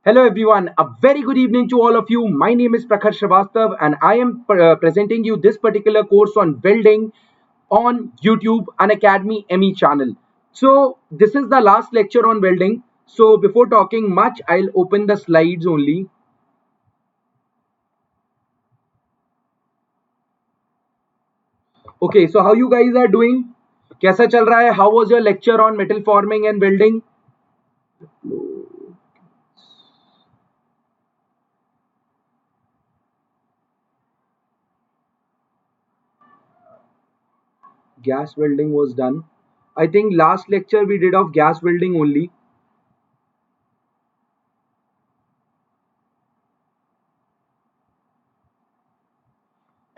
Hello everyone, a very good evening to all of you. My name is Prakhar Srivastav and I am presenting you this particular course on welding on YouTube Unacademy ME channel. So this is the last lecture on welding. So before talking much, I'll open the slides only. Okay, so how you guys are doing? कैसा चल रहा है? How was your lecture on metal forming and welding? Gas welding was done. I think last lecture we did of gas welding only.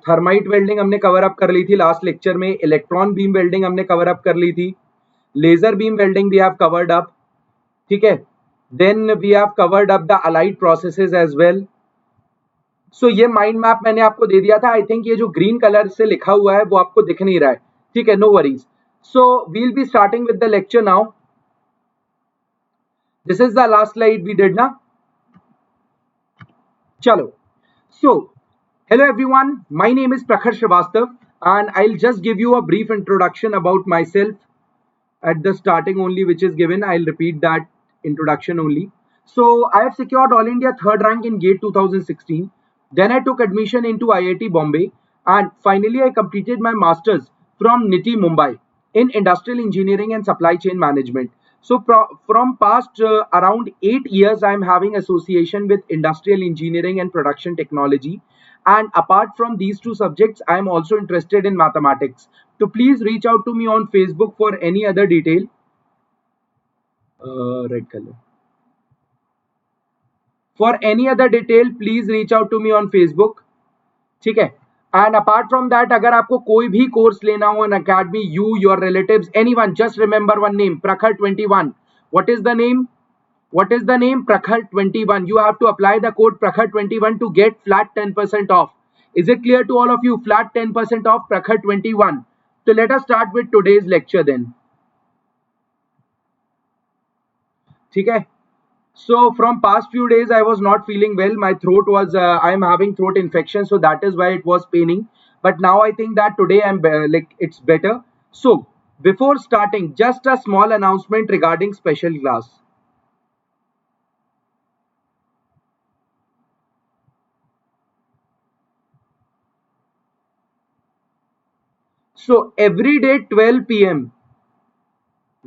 Thermite welding हमने cover up कर ली थी last lecture में. Electron beam welding हमने cover up कर ली थी. Laser beam welding we have covered up. ठीक है. Then we have covered up the allied processes as well. So ये माइंड मैप मैंने आपको दे दिया था. आई थिंक ये जो ग्रीन कलर से लिखा हुआ है वो आपको दिख नहीं रहा है. ठीक है, no worries. So we'll be starting with the lecture now. This is the last slide we did ना. चलो. सो hello everyone, my name is Prakhar Srivastav and I'll just give you a brief introduction about myself at the starting only, which is given. I'll repeat that introduction only. So I have secured All India third rank in GATE 2016. Then I took admission into IIT Bombay and finally I completed my masters from NITI Mumbai in Industrial Engineering and Supply Chain Management. So from past around 8 years I am having association with Industrial Engineering and Production Technology. And apart from these two subjects, I am also interested in mathematics. So please reach out to me on Facebook for any other detail. Red color. For any other detail, please reach out to me on Facebook. ठीक है. And apart from that, अगर आपको कोई भी course लेना हो in academy, you, your relatives, anyone, just remember one name, Prakhar21. What is the name? What is the name? Prakhar21. You have to apply the code Prakhar21 to get flat 10% off. Is it clear to all of you? Flat 10% off Prakhar21. So let us start with today's lecture then. Okay. So from past few days I was not feeling well. My throat was I am having throat infection, so that is why it was paining. But now I think that today I'm like it's better. So before starting, just a small announcement regarding special class. So every day 12 p.m.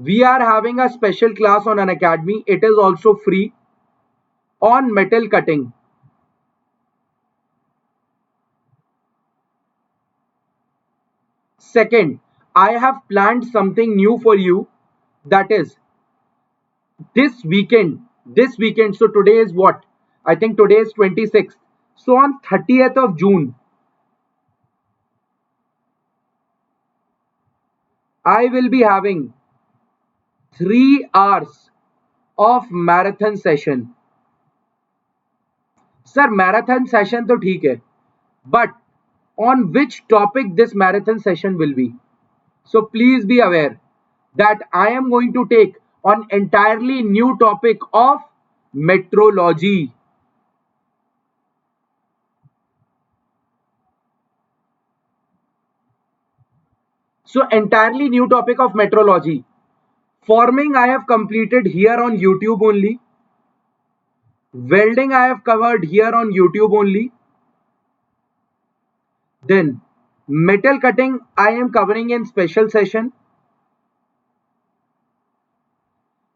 we are having a special class on Unacademy. It is also free on metal cutting. Second, I have planned something new for you. That is this weekend. So today is what? I think today is 26th. So on 30th of June, I will be having 3 hours of marathon session. Sir, marathon session तो ठीक है, but on which topic this marathon session will be? So please be aware that I am going to take on entirely new topic of metrology. So entirely new topic of metrology. Forming I have completed here on YouTube only. Welding I have covered here on YouTube only. Then metal cutting I am covering in special session.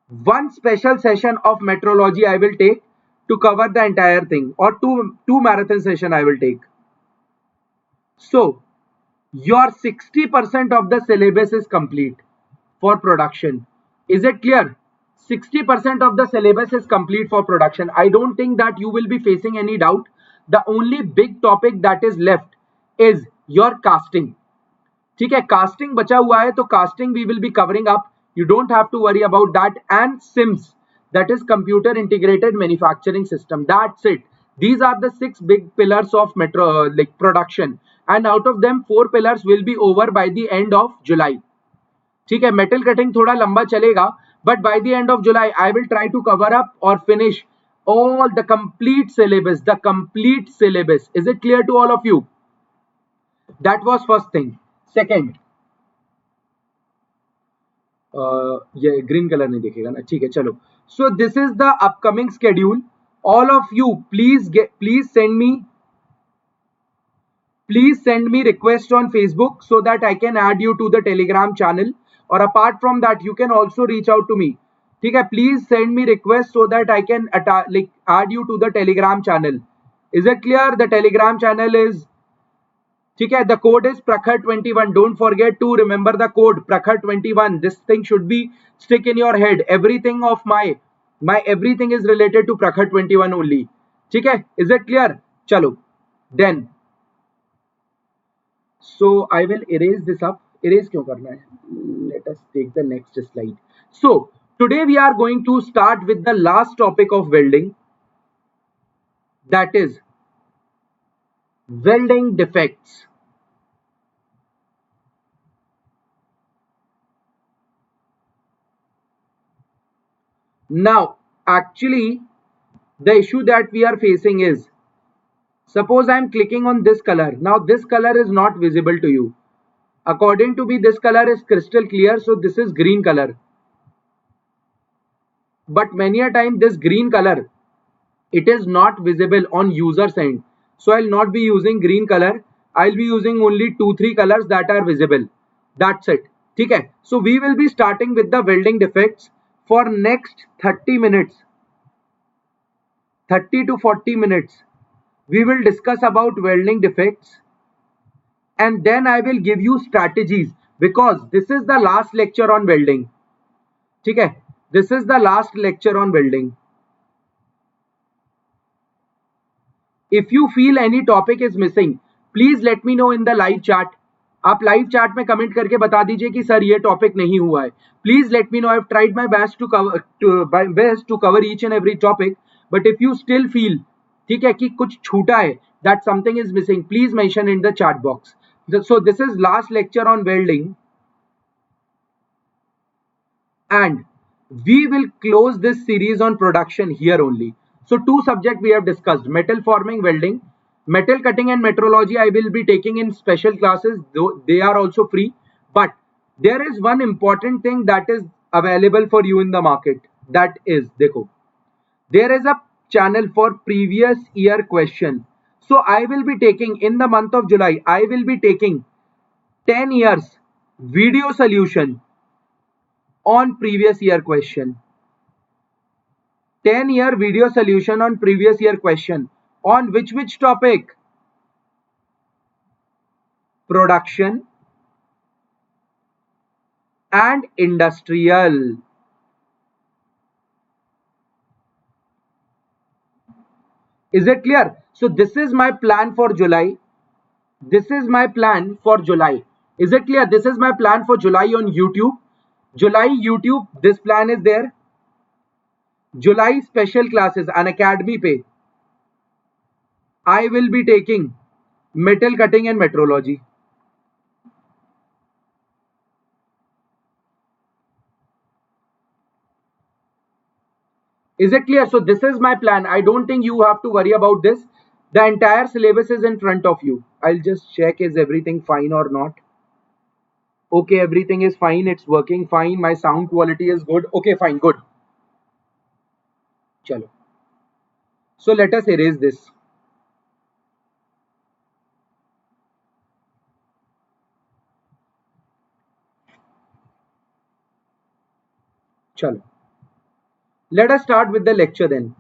One special session of metrology I will take to cover the entire thing, or two marathon session I will take. So your 60% of the syllabus is complete for production. Is it clear? 60% of the syllabus is complete for production. I don't think that you will be facing any doubt. The only big topic that is left is your casting. ठीक है, casting बचा हुआ है, तो casting we will be covering up. You don't have to worry about that. And SIMS, that is computer integrated manufacturing system. That's it. These are the 6 big pillars of production. And out of them 4 pillars will be over by the end of July. ठीक है, metal cutting थोड़ा लंबा चलेगा, but by the end of July I will try to cover up or finish All the complete syllabus, the complete syllabus. Is it clear to all of you? That was first thing. Second, ये green color नहीं दिखेगा ना, ठीक है चलो. So this is the upcoming schedule. All of you, please send me request on Facebook so that I can add you to the Telegram channel. Or apart from that, you can also reach out to me. ठीक है, please send me request so that I can add you to the Telegram channel. Is it clear? The Telegram channel is, ठीक है, the code is Prakhar21. Don't forget to remember the code Prakhar21. This thing should be stick in your head. Everything of my everything is related to Prakhar21 only. ठीक है, is it clear? चलो, then so I will erase this up. Erase क्यों करना है? Let us take the next slide. So today we are going to start with the last topic of welding, that is welding defects. Now actually the issue that we are facing is, suppose I am clicking on this color. Now this color is not visible to you. According to me, this color is crystal clear, so this is green color. But many a time this green color, it is not visible on user's end. So I'll not be using green color. I'll be using only 2-3 colors that are visible. That's it. Okay. So we will be starting with the welding defects for next 30 minutes. 30 to 40 minutes. We will discuss about welding defects. And then I will give you strategies, because this is the last lecture on welding. Okay. This is the last lecture on welding. If you feel any topic is missing, please let me know in the live chat. आप live chat में comment करके बता दीजिए कि sir ये topic नहीं हुआ है. Please let me know. I have tried my best to cover each and every topic, but if you still feel, ठीक है, कि कुछ छूटा है, that something is missing, please mention in the chat box. So this is last lecture on welding, and we will close this series on production here only. So 2 subjects we have discussed: metal forming, welding. Metal cutting and metrology I will be taking in special classes, though they are also free. But there is one important thing that is available for you in the market. That is, देखो, there is a channel for previous year question. So I will be taking, in the month of July, I will be taking 10 years video solution on previous year question. 10-year video solution on previous year question. On which topic? Production and industrial. Is it clear? So this is my plan for July. This is my plan for July. Is it clear? This is my plan for July on YouTube. July YouTube, this plan is there. July special classes, Unacademy पे I will be taking metal cutting and metrology. Is it clear? So this is my plan. I don't think you have to worry about this. The entire syllabus is in front of you. I'll just check, is everything fine or not. Okay, everything is fine. It's working fine. My sound quality is good. Okay, fine, good. Chalo. So let us erase this. Chalo. Let us start with the lecture then.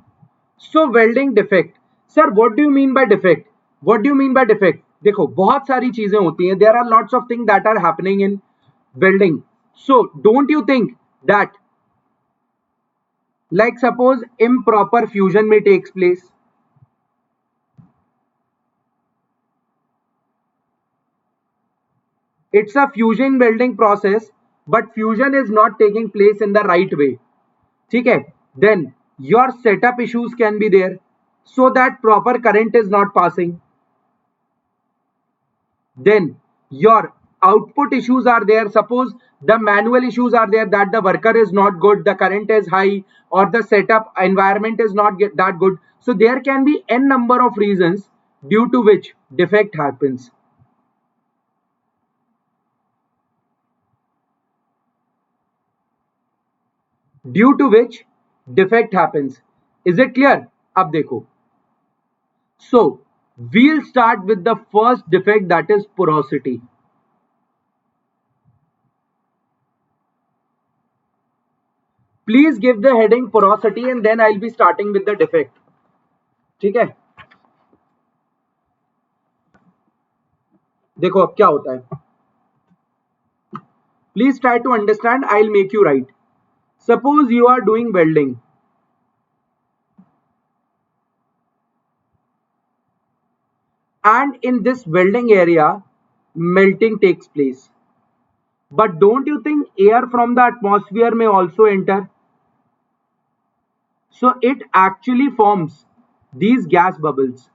So welding defect. Sir, what do you mean by defect? What do you mean by defect? देखो, बहुत सारी चीजें होती हैं. There are lots of things that are happening in welding. So don't you think that, like suppose improper fusion may takes place. It's a fusion welding process, but fusion is not taking place in the right way. ठीक है? Then your setup issues can be there, so that proper current is not passing. Then your output issues are there, suppose the manual issues are there, that the worker is not good, the current is high, or the setup environment is not that good. So there can be n number of reasons due to which defect happens. Due to which defect happens. Is it clear? Ab dekho. So we'll start with the first defect, that is porosity. Please give the heading porosity and then I'll be starting with the defect. ठीक है? देखो अब क्या होता है. Please try to understand. I'll make you write. Suppose you are doing welding. And in this welding area, melting takes place. But don't you think air from the atmosphere may also enter? So it actually forms these gas bubbles.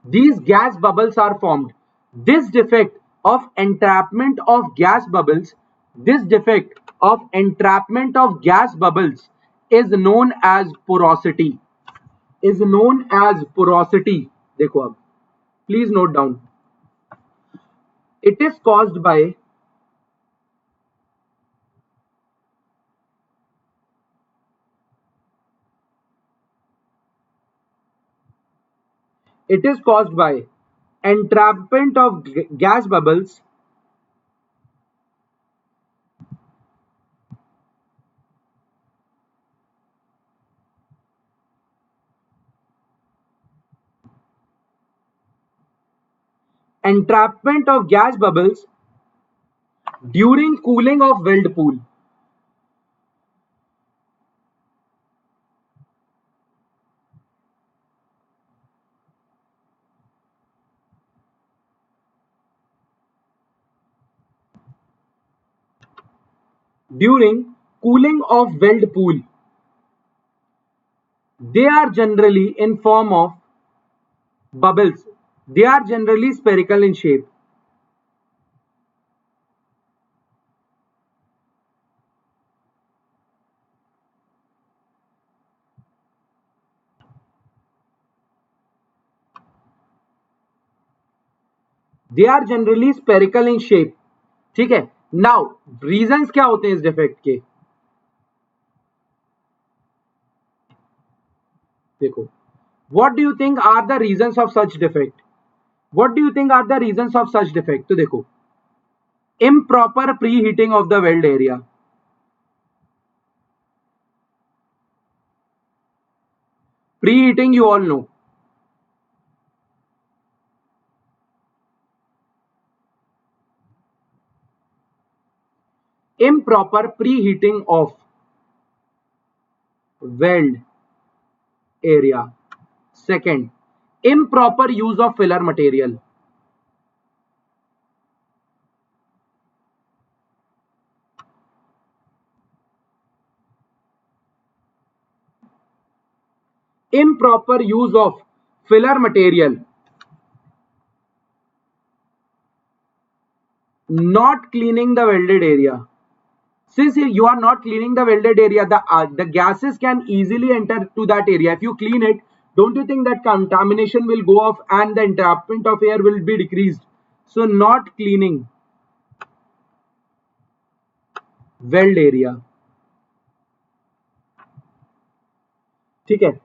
These gas bubbles are formed. This defect of entrapment of gas bubbles, is known as porosity. देखो अब, please note down. It is caused by entrapment of gas bubbles during cooling of weld pool. During cooling of weld pool, they are generally in form of bubbles. They are generally spherical in shape. They are generally spherical in shape. ठीक है. Now reasons क्या होते हैं इस defect के? देखो, what do you think are the reasons of such defect? तो देखो, improper preheating of the weld area. Preheating you all know. Improper preheating of weld area. Second, improper use of filler material. Improper use of filler material. Not cleaning the welded area. Since you are not cleaning the welded area, the gases can easily enter to that area. If you clean it, don't you think that contamination will go off and the entrapment of air will be decreased? So not cleaning weld area. ठीक है,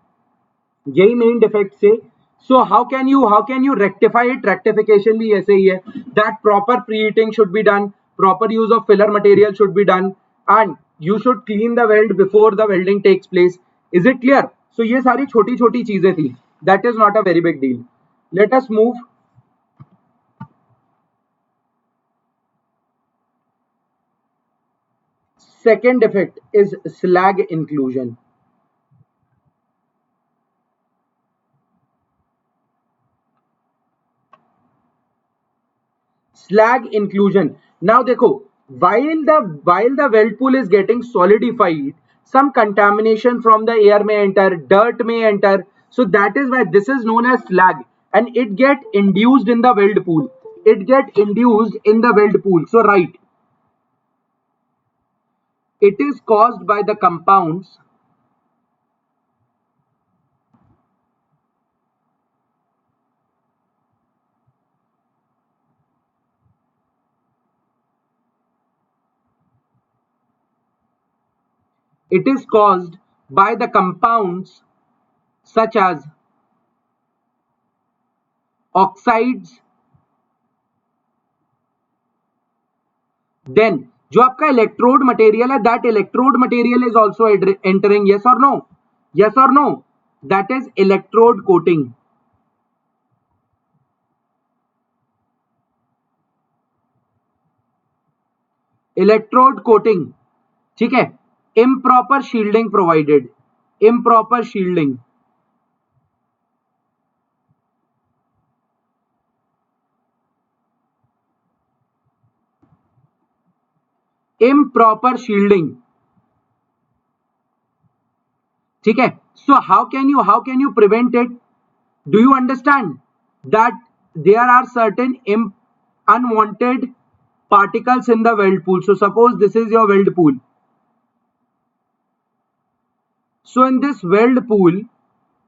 यही main defect से. So how can you rectify it? Rectification भी ऐसे ही है, that proper preheating should be done, proper use of filler material should be done, and you should clean the weld before the welding takes place. Is it clear? So ये सारी छोटी छोटी चीजें थी. That is not a very big deal. Let us move. Second defect is slag inclusion. Slag inclusion. Now देखो, while the weld pool is getting solidified, some contamination from the air may enter, dirt may enter. So that is why this is known as slag, and it get induced in the weld pool. It get induced in the weld pool. So right, it is caused by the compounds it is caused by the compounds such as oxides. Then जो आपका electrode material है, that electrode material is also entering, yes और no, yes और no, that is electrode coating. Electrode coating, ठीक है. Improper shielding provided, improper shielding. improper shielding, ठीक है. So how can you prevent it? Do you understand that there are certain unwanted particles in the weld pool? So suppose this is your weld pool. So in this weld pool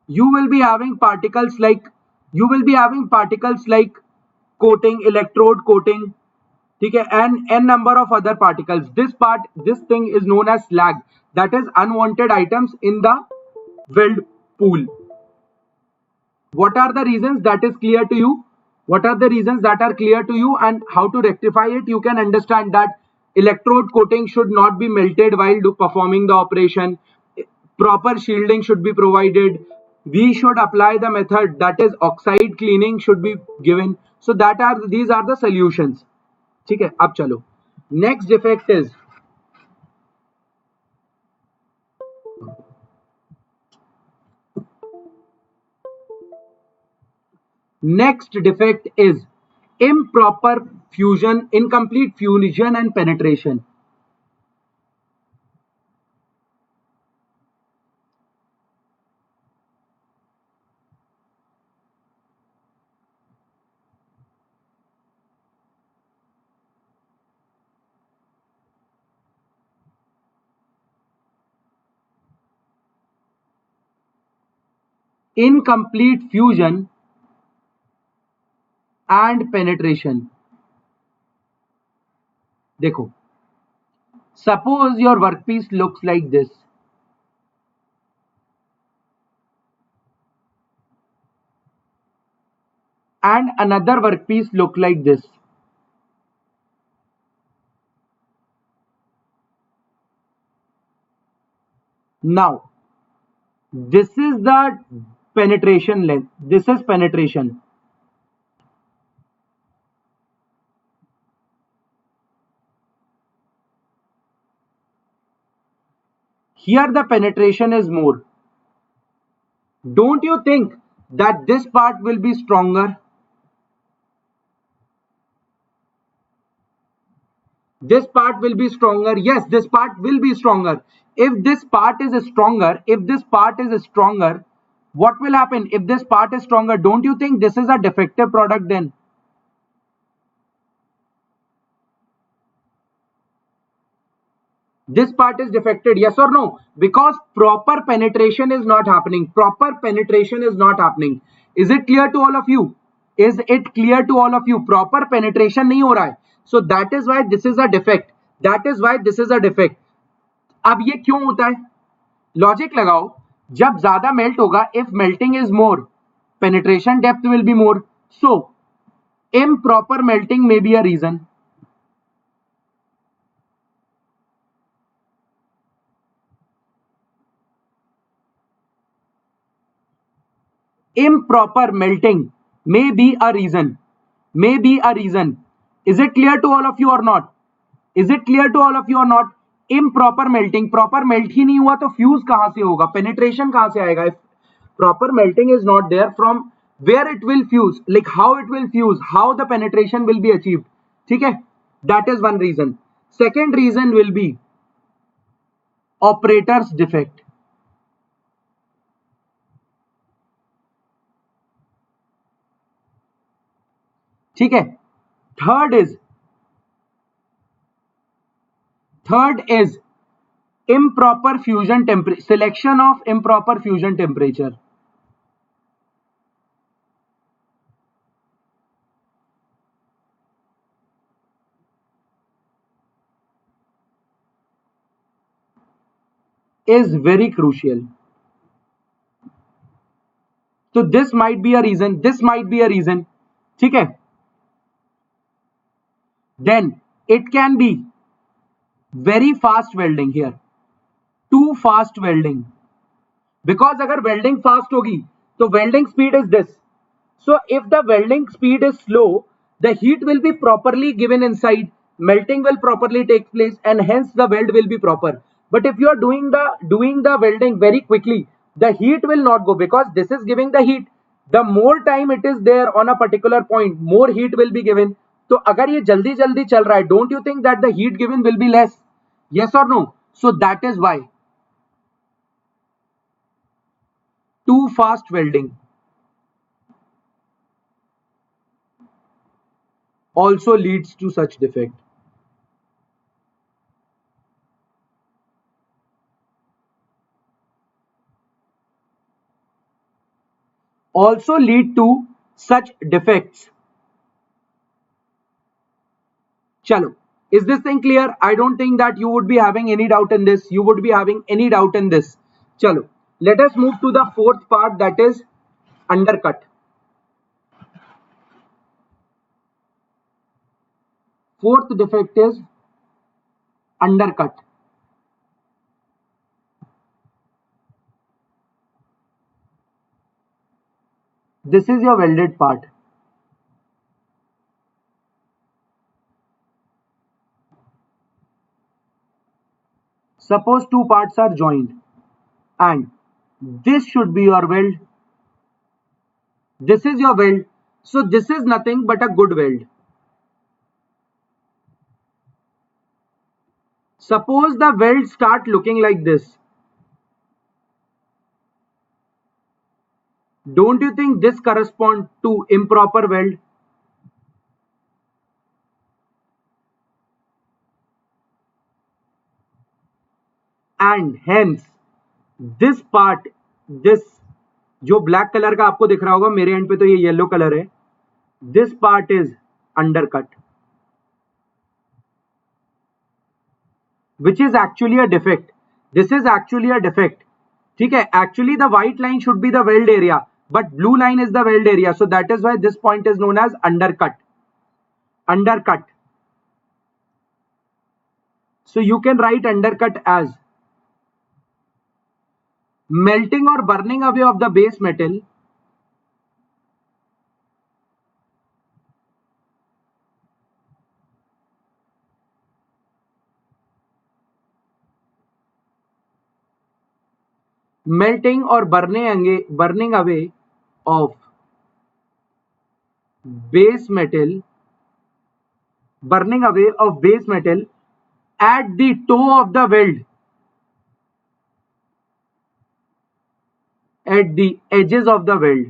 you will be having particles like coating, electrode coating, okay, and n number of other particles. This thing is known as slag, that is unwanted items in the weld pool. What are the reasons? That is clear to you. What are the reasons that are clear to you, and how to rectify it? You can understand that electrode coating should not be melted while performing the operation. Proper shielding should be provided. We should apply the method, that is oxide cleaning should be given. So these are the solutions. ठीक है. अब चलो, next defect is improper fusion, incomplete fusion and penetration. Incomplete fusion and penetration. देखो, suppose your workpiece looks like this, and another workpiece look like this. Now this is the penetration length, this is penetration. Here the penetration is more. Don't you think that this part will be stronger? This part will be stronger. Yes, this part will be stronger. If this part is stronger, what will happen? If this part is stronger, don't you think this is a defective product then? This part is defected, yes or no? Because proper penetration is not happening. Proper penetration is not happening. Is it clear to all of you? Is it clear to all of you? Proper penetration नहीं हो रहा है. So that is why this is a defect. That is why this is a defect. अब ये क्यों होता है? Logic लगाओ. जब ज्यादा मेल्ट होगा, if melting is more, penetration depth will be more. So improper melting may be a reason. Improper melting may be a reason. May be a reason. Is it clear to all of you or not? Is it clear to all of you or not? Improper melting. Proper melt ही नहीं हुआ तो fuse कहाँ से होगा? Penetration कहाँ से आएगा? If proper melting is not there, from where it will fuse? Like how it will fuse? How the penetration will be achieved? ठीक है? That is one reason. Second reason will be operator's defect. ठीक है. Third is improper fusion temperature, selection of improper fusion temperature. Is very crucial. So this might be a reason, ठीक है. Then it can be very fast welding here, too fast welding, because अगर welding fast होगी तो welding speed is this. So if the welding speed is slow, the heat will be properly given inside, melting will properly take place, and hence the weld will be proper. But if you are doing the welding very quickly, the heat will not go, because this is giving the heat. The more time it is there on a particular point, more heat will be given. तो अगर ये जल्दी जल्दी चल रहा है, don't you think that the heat given will be less? Yes or no? So that is why too fast welding also leads to such defect. Also lead to such defects. Chalo, is this thing clear? I don't think that you would be having any doubt in this. Chalo, let us move to the fourth part, that is undercut. Fourth defect is undercut. This is your welded part. Suppose two parts are joined and this should be your weld. This is your weld. So this is nothing but a good weld. Suppose the weld start looking like this. Don't you think this corresponds to improper weld? And hence this part, this जो black colour का आपको दिख रहा होगा, मेरे and पे तो ये येलो कलर है, this part is undercut, which is actually a defect. This is actually a defect. ठीक है, actually the white line should be the weld area, but blue line is the weld area. So that is why this point is known as undercut. Undercut. So you can write undercut as melting or burning away of the base metal melting or burning away of base metal at the toe of the weld, at the edges of the weld.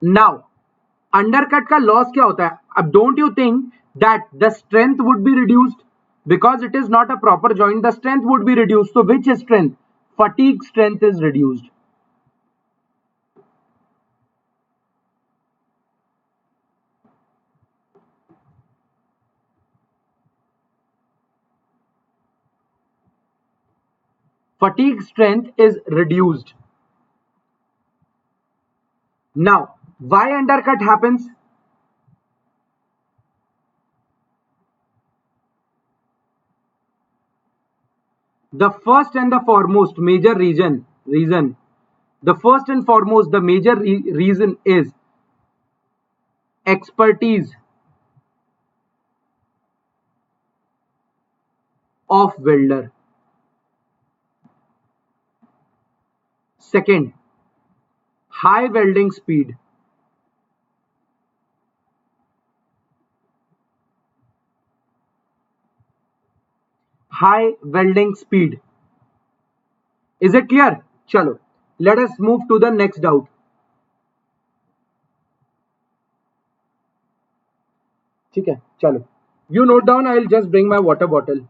Now undercut का loss क्या होता है? अब don't you think that the strength would be reduced, because it is not a proper joint, the strength would be reduced. तो which strength? Fatigue strength is reduced. Fatigue strength is reduced. Now why undercut happens? The first and the foremost major reason, the first and foremost, the major reason is expertise of welder. Second, high welding speed. High welding speed. Is it clear? Chalo, let us move to the next doubt. ठीक है, चलो. You note down. I'll just bring my water bottle.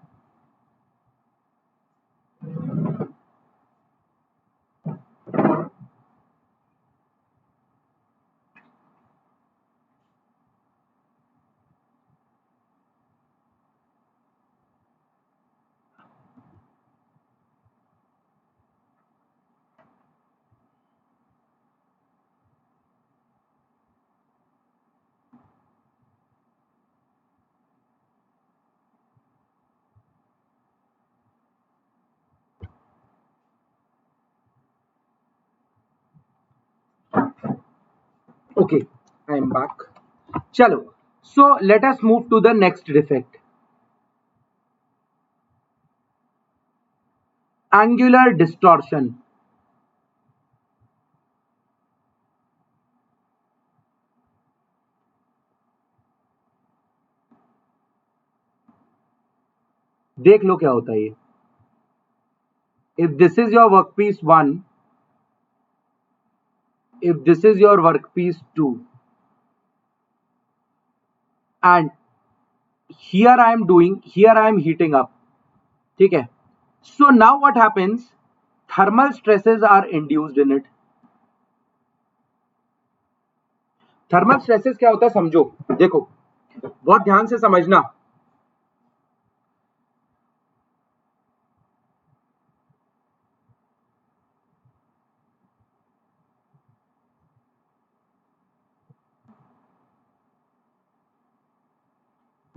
Okay, I am back. Chalo. So let us move to the next defect. Angular distortion. देख लो क्या होता है ये. If this is your workpiece 1, if this is your workpiece 2, and here I am heating up. ठीक है. So now what happens? Thermal stresses are induced in it. Thermal stresses क्या होता है समझो. देखो, बहुत ध्यान से समझना.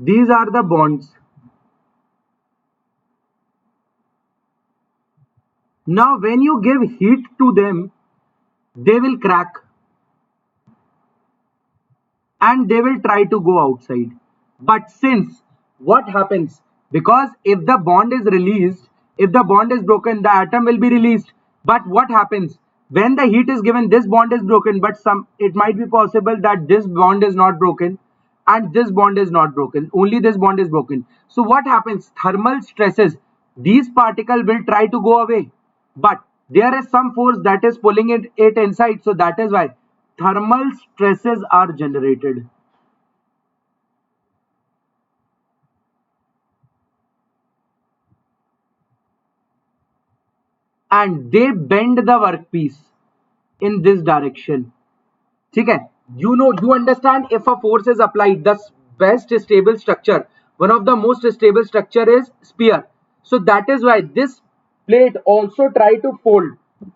These are the bonds. Now when you give heat to them, they will crack and they will try to go outside. But since what happens, because if the bond is released, if the bond is broken, the atom will be released. But what happens when the heat is given, this bond is broken, but it might be possible that this bond is not broken and this bond is not broken, only this bond is broken. So what happens? Thermal stresses, these particles will try to go away, but there is some force that is pulling it inside. So that is why thermal stresses are generated. And they bend the workpiece in this direction. ठीक है. You know, you understand, if a force is applied, the best stable structure, one of the most stable structure is sphere. So that is why this plate also try to fold,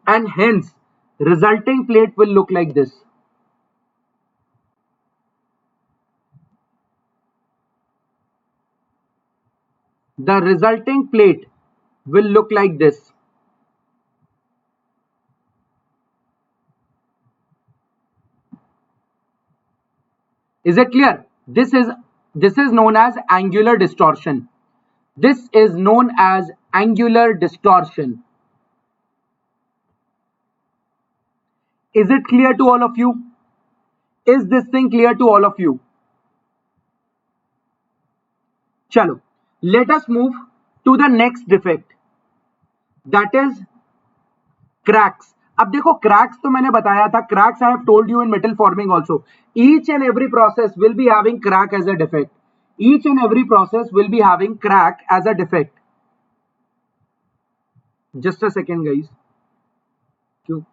and hence resulting plate will look like this. The resulting plate will look like this. Is it clear? This is known as angular distortion. This is known as angular distortion. Is it clear to all of you? Is this thing clear to all of you? Chalo, let us move to the next defect, that is cracks. अब देखो, cracks तो मैंने बताया था. Cracks I have told you in metal forming also. Each and every process will be having crack as a defect. Each and every process will be having crack as a defect. Just a second, guys. क्यों?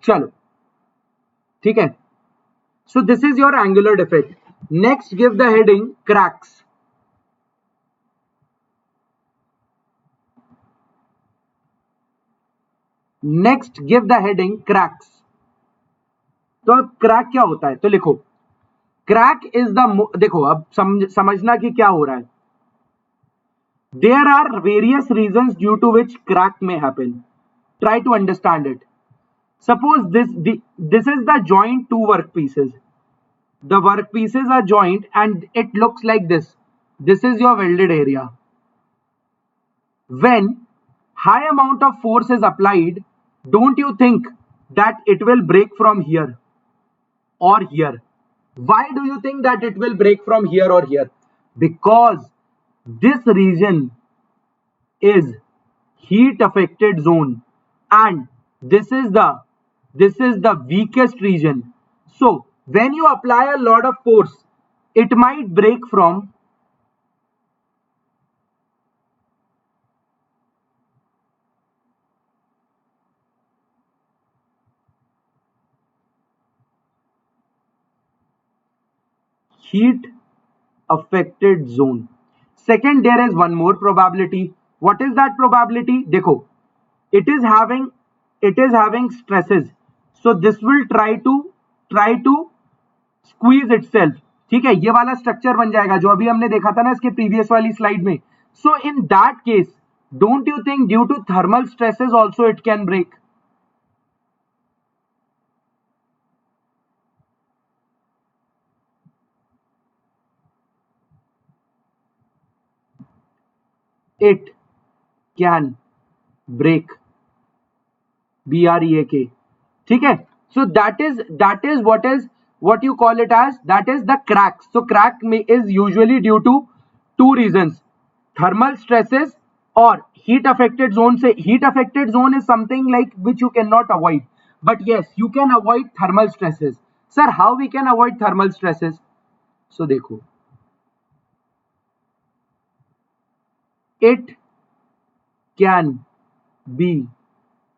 चलो, ठीक है. So this is your angular defect. Next, give the heading cracks. Next, give the heading cracks. तो अब crack क्या होता है, तो लिखो क्रैक इज द, देखो अब समझना कि क्या हो रहा है. There are various reasons due to which crack may happen. Try to understand it. Suppose this is the joint two workpieces. The workpieces are joined and it looks like this. This is your welded area. When high amount of force is applied, don't you think that it will break from here or here? Why do you think that it will break from here or here? Because this region is heat affected zone, and this is the weakest region. So when you apply a lot of force, it might break from heat affected zone. Second, there is one more probability. What is that probability? देखो, it is having stresses, so this will try to squeeze itself. ठीक है, ये वाला structure बन जाएगा जो अभी हमने देखा था ना इसके प्रीवियस वाली स्लाइड में. So in that case, don't you think due to thermal stresses also it can break? It can break. BREAK. ठीक है, so that is what you call it as, that is the crack. So crack is usually due to two reasons: thermal stresses or heat affected zone. से heat affected zone is something like which you cannot avoid, but yes, you can avoid thermal stresses. Sir, how we can avoid thermal stresses? So देखो, it can be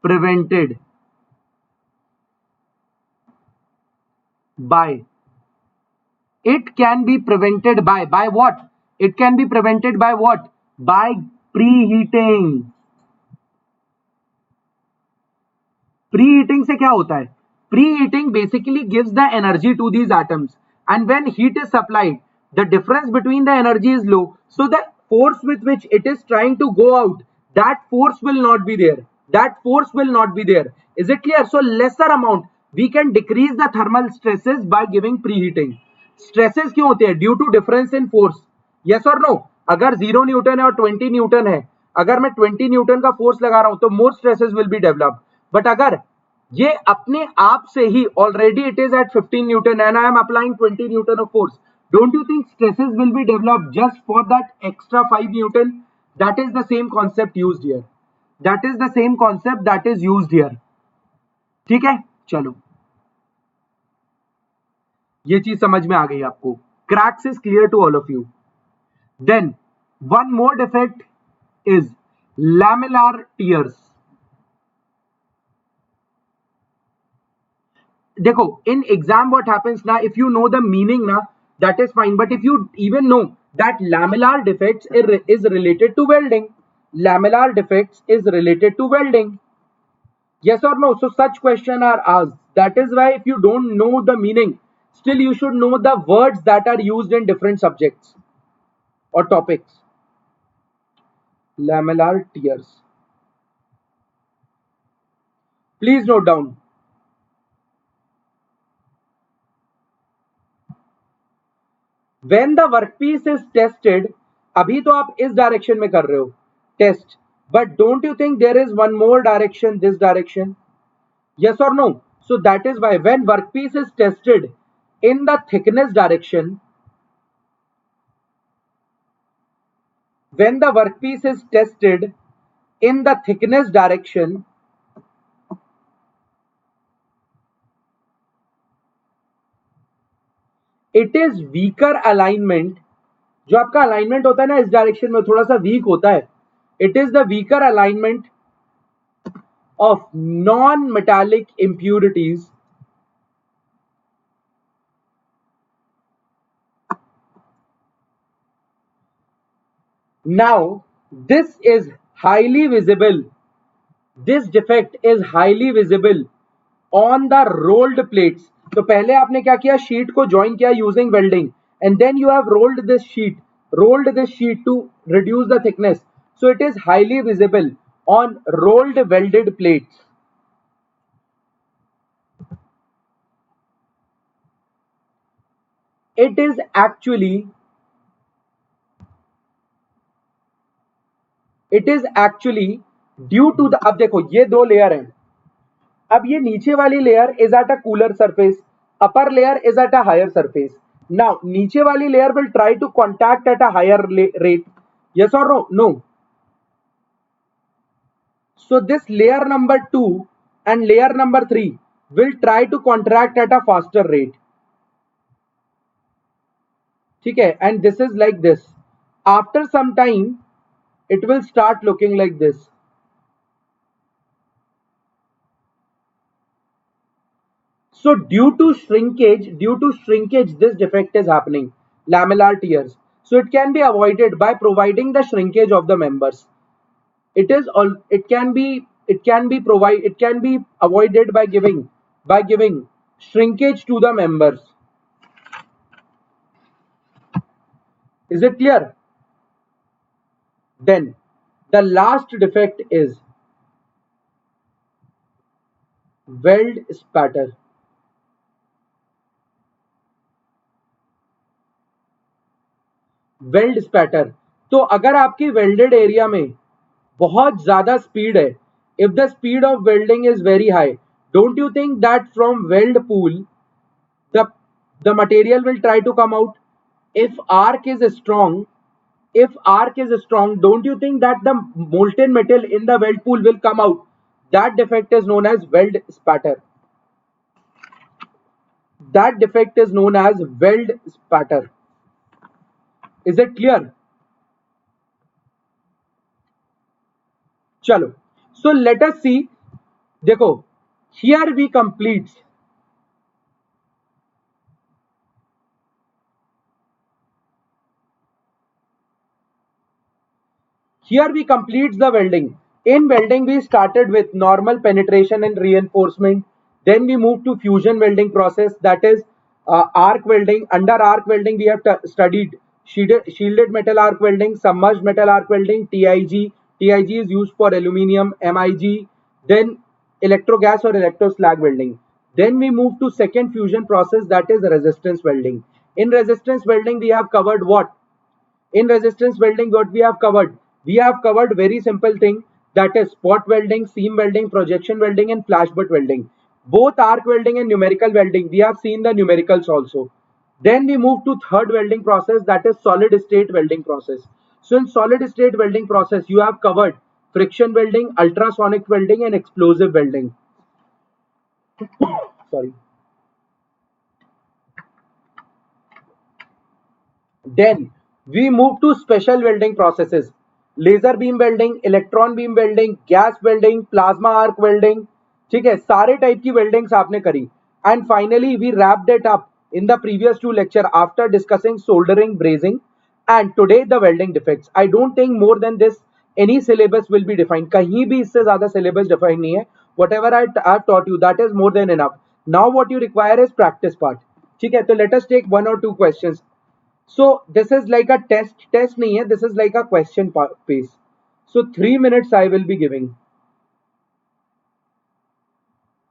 prevented by what? It can be prevented by what? By preheating. Preheating से क्या होता है? Preheating basically gives the energy to these atoms, and when heat is supplied, the difference between the energy is low, so the force with which it is trying to go out, that force will not be there. Is it clear? So lesser amount, we can decrease the thermal stresses by giving preheating. Stresses क्यों होते हैं? Due to difference in force. Yes or no? अगर 0 Newton है और 20 Newton है, अगर मैं 20 Newton का फोर्स लगा रहा हूं तो more stresses will be developed. But अगर ये अपने आप से ही already it is at 15 newton and I am applying 20 newton of force, don't you think stresses will be developed just for that extra 5 newton? That is the same concept used here. ठीक है, चलो, ये चीज समझ में आ गई आपको. Cracks is clear to all of you. Then one more defect is lamellar tears. देखो, in exam what happens now, if you know the meaning now, that is fine, but if you even know that lamellar defects is related to welding, yes or no? So such questions are asked. That is why if you don't know the meaning, still you should know the words that are used in different subjects or topics. Lamellar tears, please note down. When the workpiece is tested, अभी तो आप इस direction में कर रहे हो test, but don't you think there is one more direction, this direction? Yes or no? So that is why when workpiece is tested in the thickness direction, it is weaker alignment. जो आपका alignment होता है ना इस direction में थोड़ा सा week होता है. It is the weaker alignment of non metallic impurities now. This is highly visible, this defect is highly visible on the rolled plates. तो पहले आपने क्या किया, शीट को ज्वाइन किया using welding, and then you have rolled this sheet to reduce the thickness, so it is highly visible on rolled welded plates. It is actually due to the, अब देखो ये दो लेयर हैं, अब ये नीचे वाली layer is at a cooler surface, upper layer is at a higher surface. Now नीचे वाली layer will try to contact at a higher rate. Yes or no? No. So this layer number 2 and layer number 3 will try to contract at a faster rate. ठीक है, and this is like this. After some time it will start looking like this. So due to shrinkage, this defect is happening, lamellar tears. So it can be avoided by providing the shrinkage of the members. It can be avoided by giving shrinkage to the members. Is it clear? Then the last defect is weld spatter. Weld spatter. तो अगर आपकी welded area में बहुत ज्यादा speed है, if the speed of welding is very high, don't you think that from weld pool the material will try to come out? if arc is strong if arc is strong, don't you think that the molten metal in the weld pool will come out? That defect is known as weld spatter. That defect is known as weld spatter. Is it clear? चलो, so let us see. देखो, here we completes the welding. In welding we started with normal penetration and reinforcement, then we moved to fusion welding process, that is arc welding. Under arc welding we have studied shielded metal arc welding, submerged metal arc welding, TIG is used for aluminium, MIG, then electro gas or electro slag welding. Then we move to second fusion process, that is resistance welding. In resistance welding we have covered what? In resistance welding, what we have covered? We have covered very simple thing, that is spot welding, seam welding, projection welding and flash butt welding. Both arc welding and numerical welding, we have seen the numericals also. Then we move to third welding process, that is solid state welding process. So in solid state welding process, you have covered friction welding, ultrasonic welding and explosive welding. Sorry. Then we move to special welding processes, laser beam welding, electron beam welding, gas welding, plasma arc welding. ठीक है, सारे type की weldings आपने करी. And finally we wrapped it up in the previous two lecture after discussing soldering, brazing, and today the welding defects. I don't think more than this any syllabus will be defined. कहीं भी इससे ज्यादा syllabus define नहीं है. Whatever I have taught you, that is more than enough. Now what you require is practice part. ठीक है, तो let us take one or two questions. So this is like a test nahi hai, this is like a question piece. So 3 minutes I will be giving.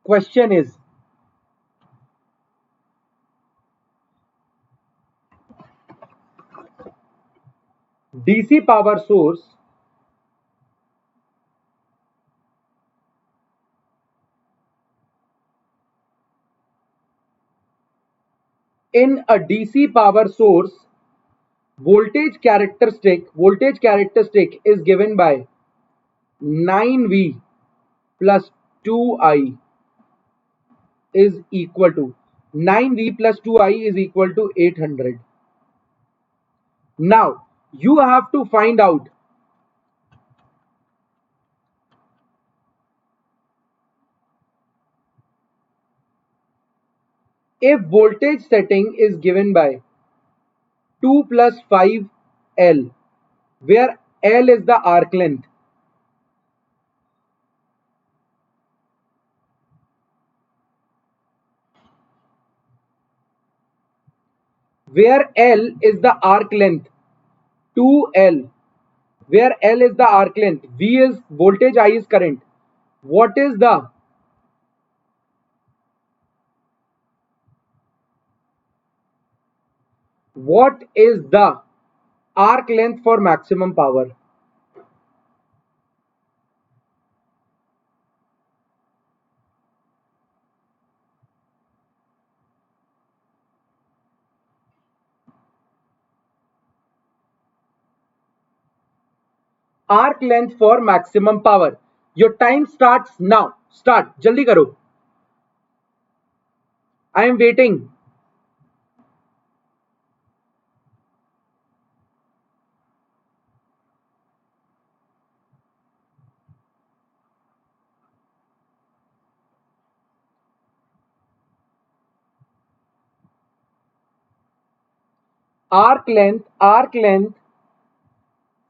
Question is, DC power source in a DC power source, voltage characteristic is given by 9V plus 2I is equal to 9V plus 2I is equal to 800. Now you have to find out if voltage setting is given by 2 plus 5L, where L is the arc length, where L is the arc length, 2L, where L is the arc length, V is voltage, I is current. What is the arc length for maximum power? arc length for maximum power. Your time starts now. Start, jaldi karo. I am waiting. arc length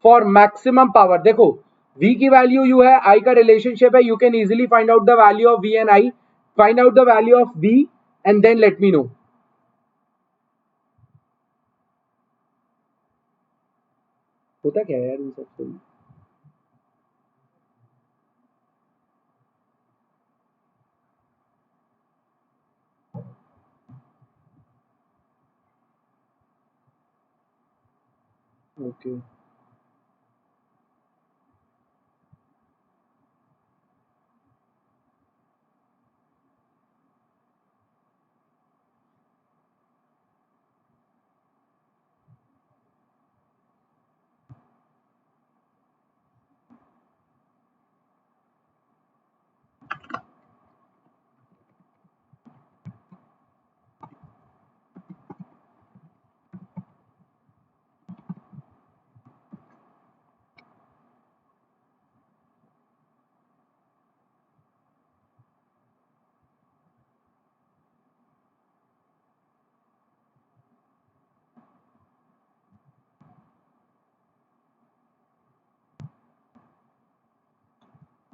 for maximum power. देखो v की value u है, i का relationship है, you can easily find out the value of v and I. Find out the value of v and then let me know. होता क्या है यार इन सबसे? Okay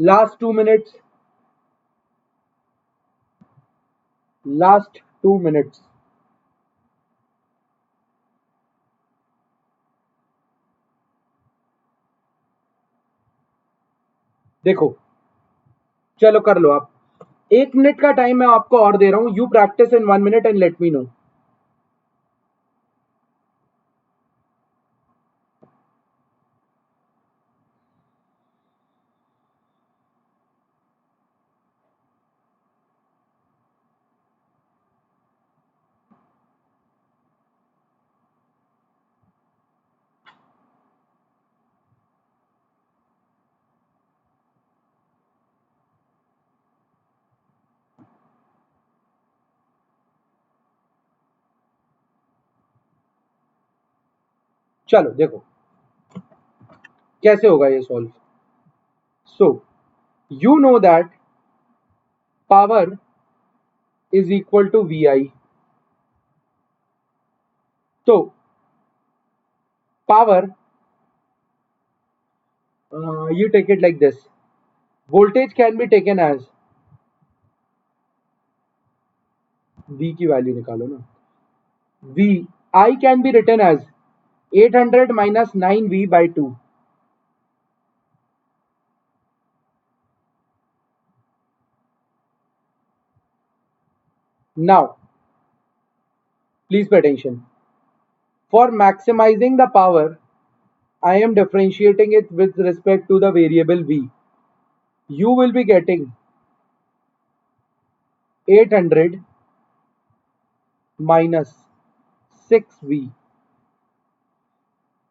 last 2 minutes. Last 2 minutes. देखो चलो कर लो आप. 1 मिनट का टाइम मैं आपको और दे रहा हूं. You practice in 1 minute and let me know. चलो देखो कैसे होगा ये solve. So you know that power is equal to V I. तो power you take it like this. Voltage can be taken as V की value निकालो ना. V I can be written as 800 minus 9V by 2. Now, please pay attention. For maximizing the power, I am differentiating it with respect to the variable V. You will be getting 800 minus 6V.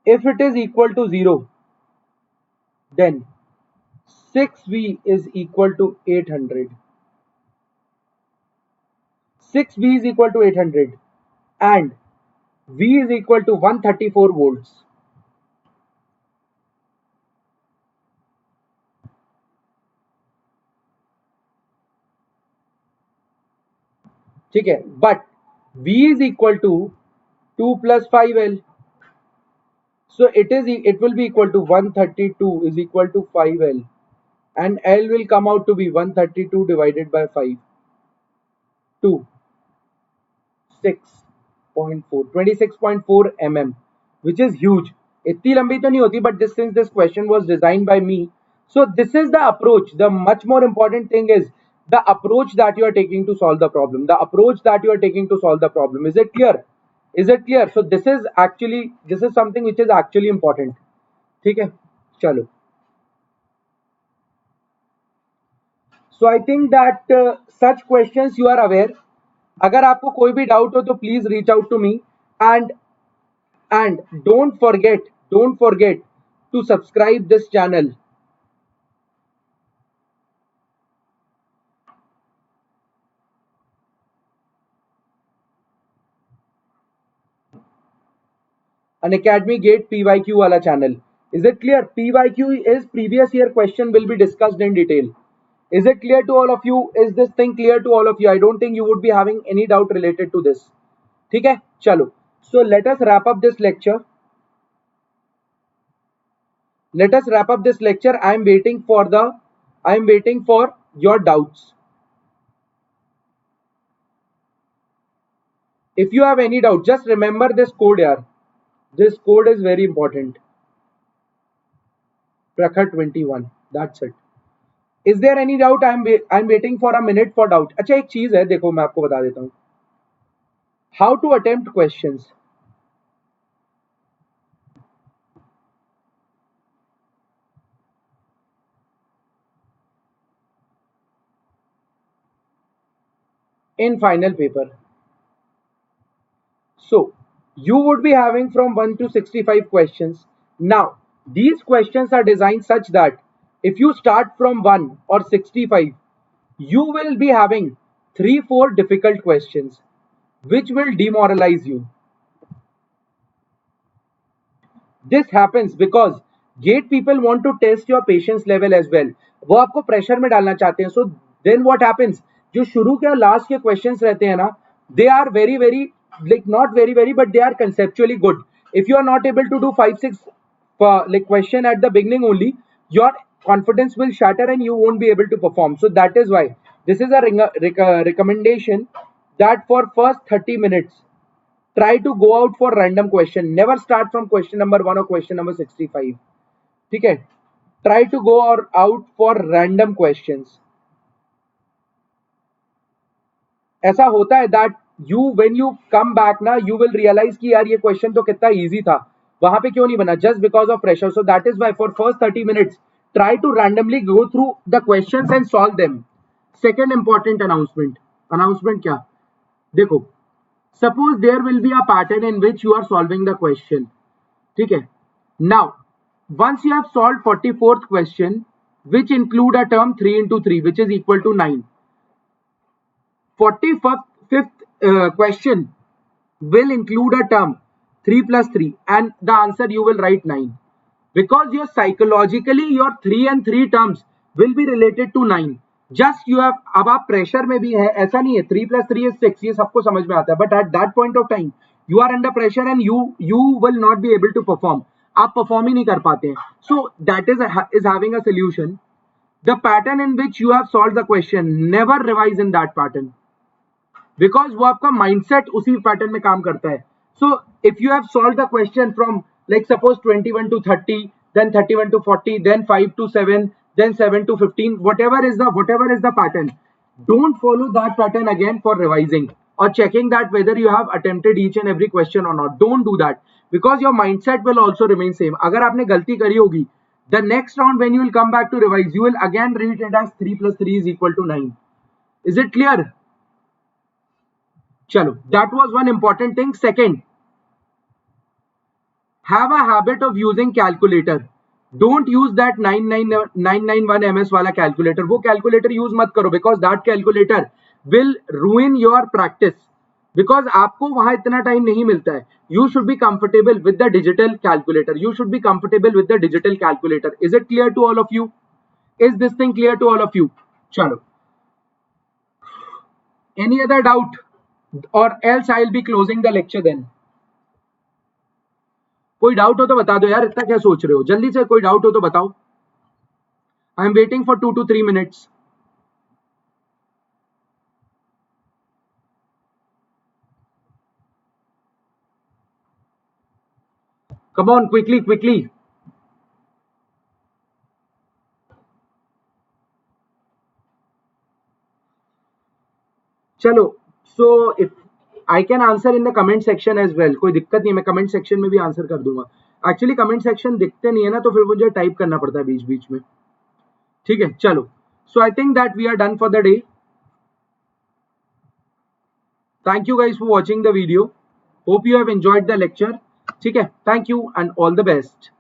If it is equal to 0, then 6V is equal to 800. 6V is equal to 800 and V is equal to 134 volts. ठीक है, but V is equal to 2 plus 5L. So it will be equal to 132 is equal to 5L and L will come out to be 132 divided by 5. 2 6.4 26.4 mm, which is huge. इतनी लंबी तो नहीं होती, but since this question was designed by me, so this is the approach. The much more important thing is the approach that you are taking to solve the problem. The approach that you are taking to solve the problem. Is it clear? Is it clear? So this is something which is actually important. ठीक है, चलो. So I think that such questions you are aware. अगर आपको कोई भी doubt हो तो please reach out to me and don't forget to subscribe this channel. Unacademy Gate PYQ wala channel. Is it clear? PYQ is previous year question will be discussed in detail. Is it clear to all of you? Is this thing clear to all of you? I don't think you would be having any doubt related to this. ठीक है, चलो. So let us wrap up this lecture. Let us wrap up this lecture. I am waiting for your doubts. If you have any doubt, just remember this code, yaar. This code is very important. Prakhar 21. That's it. Is there any doubt? I'm waiting for a minute for doubt. अच्छा एक चीज है, देखो मैं आपको बता देता हूँ. How to attempt questions. In final paper. So you would be having from 1 to 65 questions. Now these questions are designed such that if you start from 1 or 65, you will be having 3-4 difficult questions which will demoralize you. This happens because gate people want to test your patience level as well. वो आपको pressure में डालना चाहते हैं. So then what happens? जो शुरू के और लास्ट के क्वेश्चंस रहते हैं ना, they are very like not very but they are conceptually good. If you are not able to do 5-6 like question at the beginning only, your confidence will shatter and you won't be able to perform. So that is why this is a recommendation that for first 30 minutes try to go out for random question. Never start from question number 1 or question number 65. ठीक है? Try to go out for random questions. ऐसा होता है that when you come back ना, you will realize कि यार ये question तो कितना easy था, वहां पे क्यों नहीं बना, just because of pressure. So that is why for first 30 minutes try to randomly go through the questions and solve them. Second important announcement क्या? देखो, suppose there will be a pattern in which you are solving the question. ठीक है? Now once you have solved 44th question, which include a term 3 into 3 which is equal to 9, 45th question will include a term 3 plus 3 and the answer you will write 9, because your psychologically your 3 and 3 terms will be related to 9. Just you have, अब आप pressure में भी है, ऐसा नहीं है 3 plus 3 is 6, ये सबको समझ में आता है, but at that point of time you are under pressure and you will not be able to perform. आप परफॉर्म ही नहीं कर पाते हैं. So that is having a solution. The pattern in which you have solved the question, never revise in that pattern, because वो आपका mindset उसी pattern में काम करता है. So if you have solved the question from like suppose 21 to 30, then 31 to 40, then 5 to 7, then 7 to 15, whatever is the pattern, don't follow that pattern again for revising or checking that whether you have attempted each and every question or not. Don't do that, because your mindset will also remain same. अगर आपने गलती करी होगी, the next round when you will come back to revise, you will again read it as 3 plus 3 is equal to 9. Is it clear? Chalo, that was one important thing. Second, have a habit of using calculator. Don't use that 991 ms वाला calculator. वो calculator use मत करो, because that calculator will ruin your practice. Because आपको वहां इतना time नहीं मिलता है. You should be comfortable with the digital calculator. You should be comfortable with the digital calculator. Is it clear to all of you? Is this thing clear to all of you? Chalo. Any other doubt? Or else I will be closing the lecture then. कोई doubt हो तो बता दो यार, इतना क्या सोच रहे हो, जल्दी से कोई डाउट हो तो बताओ. I am waiting for 2 to 3 minutes. Come on, quickly. चलो, so if I can answer in the comment section as well, कोई दिक्कत नहीं है, मैं comment section में भी आंसर कर दूंगा. एक्चुअली comment section दिखते नहीं है ना, तो फिर मुझे टाइप करना पड़ता है बीच में. ठीक है, चलो. So I think that we are done for the day. Thank you guys for watching the video. Hope you have enjoyed the lecture. ठीक है, thank you and all the best.